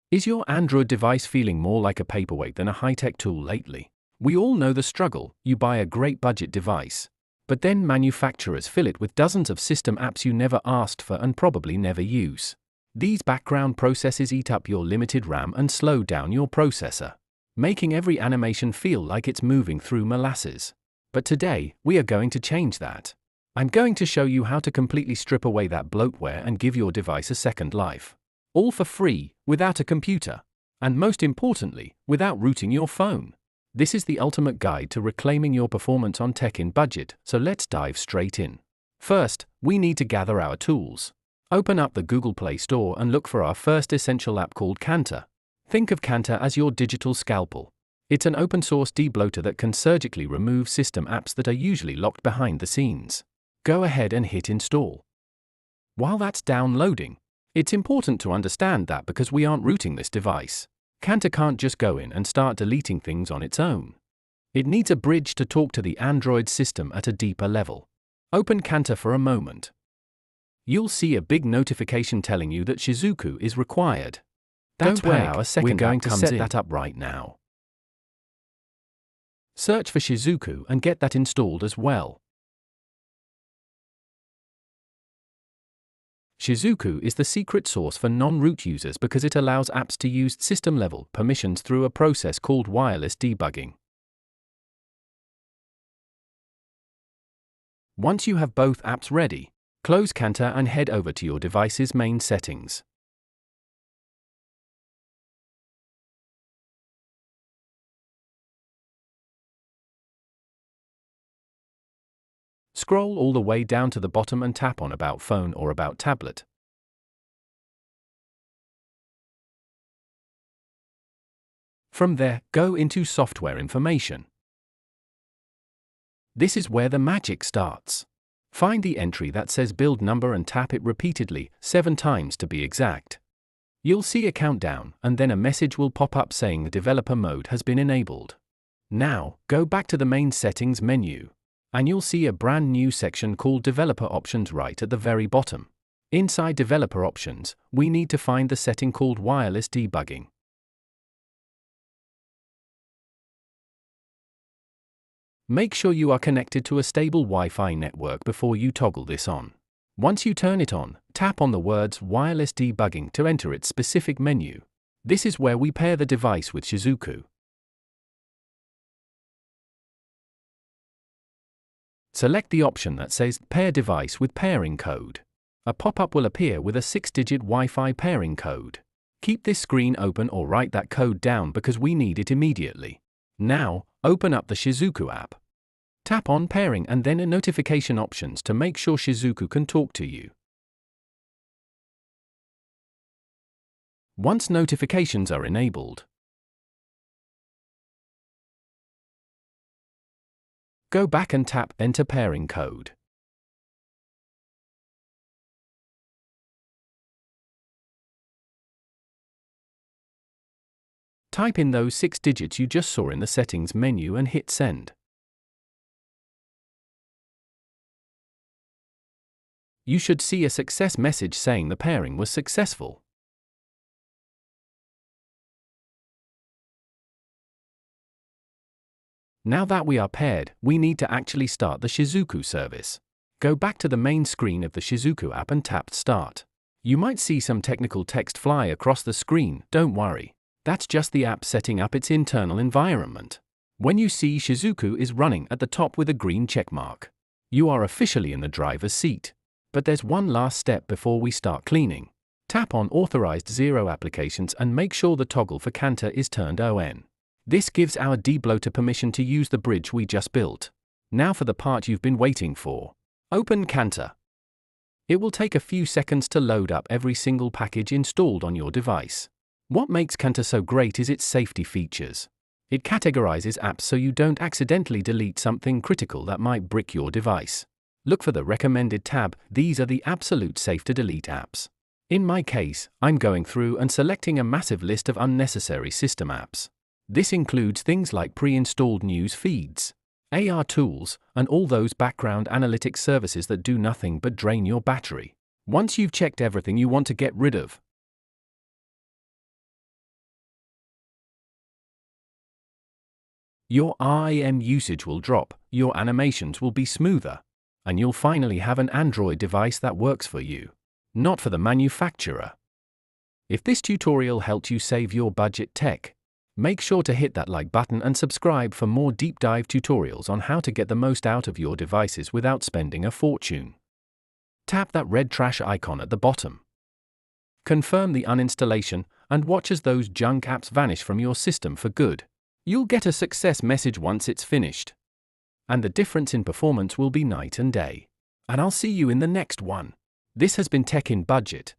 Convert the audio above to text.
Is your Android device feeling more like a paperweight than a high-tech tool lately? We all know the struggle. You buy a great budget device, but then manufacturers fill it with dozens of system apps you never asked for and probably never use. These background processes eat up your limited RAM and slow down your processor, making every animation feel like it's moving through molasses. But today, we are going to change that. I'm going to show you how to completely strip away that bloatware and give your device a second life. All for free, without a computer. And most importantly, without rooting your phone. This is the ultimate guide to reclaiming your performance on tech in budget, so let's dive straight in. First, we need to gather our tools. Open up the Google Play Store and look for our first essential app called Canta. Think of Canta as your digital scalpel. It's an open-source debloater that can surgically remove system apps that are usually locked behind the scenes. Go ahead and hit install. While that's downloading, it's important to understand that because we aren't rooting this device, Canta can't just go in and start deleting things on its own. It needs a bridge to talk to the Android system at a deeper level. Open Canta for a moment. You'll see a big notification telling you that Shizuku is required. That's where our second app comes in. We're going to set that up right now. Search for Shizuku and get that installed as well. Shizuku is the secret sauce for non-root users because it allows apps to use system-level permissions through a process called wireless debugging. Once you have both apps ready, close Canta and head over to your device's main settings. Scroll all the way down to the bottom and tap on About Phone or About Tablet. From there, go into Software Information. This is where the magic starts. Find the entry that says Build Number and tap it repeatedly, 7 times to be exact. You'll see a countdown, and then a message will pop up saying the developer mode has been enabled. Now, go back to the main settings menu, and you'll see a brand new section called Developer Options right at the very bottom. Inside Developer Options, we need to find the setting called Wireless Debugging. Make sure you are connected to a stable Wi-Fi network before you toggle this on. Once you turn it on, tap on the words Wireless Debugging to enter its specific menu. This is where we pair the device with Shizuku. Select the option that says Pair Device with Pairing Code. A pop-up will appear with a 6-digit Wi-Fi pairing code. Keep this screen open or write that code down because we need it immediately. Now, open up the Shizuku app. Tap on Pairing and then Notification Options to make sure Shizuku can talk to you. Once notifications are enabled, go back and tap Enter Pairing Code. Type in those 6 digits you just saw in the settings menu and hit Send. You should see a success message saying the pairing was successful. Now that we are paired, we need to actually start the Shizuku service. Go back to the main screen of the Shizuku app and tap Start. You might see some technical text fly across the screen, don't worry. That's just the app setting up its internal environment. When you see Shizuku is running at the top with a green checkmark, you are officially in the driver's seat. But there's one last step before we start cleaning. Tap on Authorized 0 applications and make sure the toggle for Canta is turned on. This gives our debloater permission to use the bridge we just built. Now for the part you've been waiting for. Open Canta. It will take a few seconds to load up every single package installed on your device. What makes Canta so great is its safety features. It categorizes apps so you don't accidentally delete something critical that might brick your device. Look for the recommended tab. These are the absolute safe to delete apps. In my case, I'm going through and selecting a massive list of unnecessary system apps. This includes things like pre-installed news feeds, AR tools, and all those background analytics services that do nothing but drain your battery. Once you've checked everything you want to get rid of, Your REM usage will drop, your animations will be smoother, and you'll finally have an Android device that works for you, not for the manufacturer. If this tutorial helped you save your budget tech, make sure to hit that like button and subscribe for more deep dive tutorials on how to get the most out of your devices without spending a fortune. Tap that red trash icon at the bottom. Confirm the uninstallation and watch as those junk apps vanish from your system for good. You'll get a success message once it's finished. And the difference in performance will be night and day. And I'll see you in the next one. This has been Tech in Budget.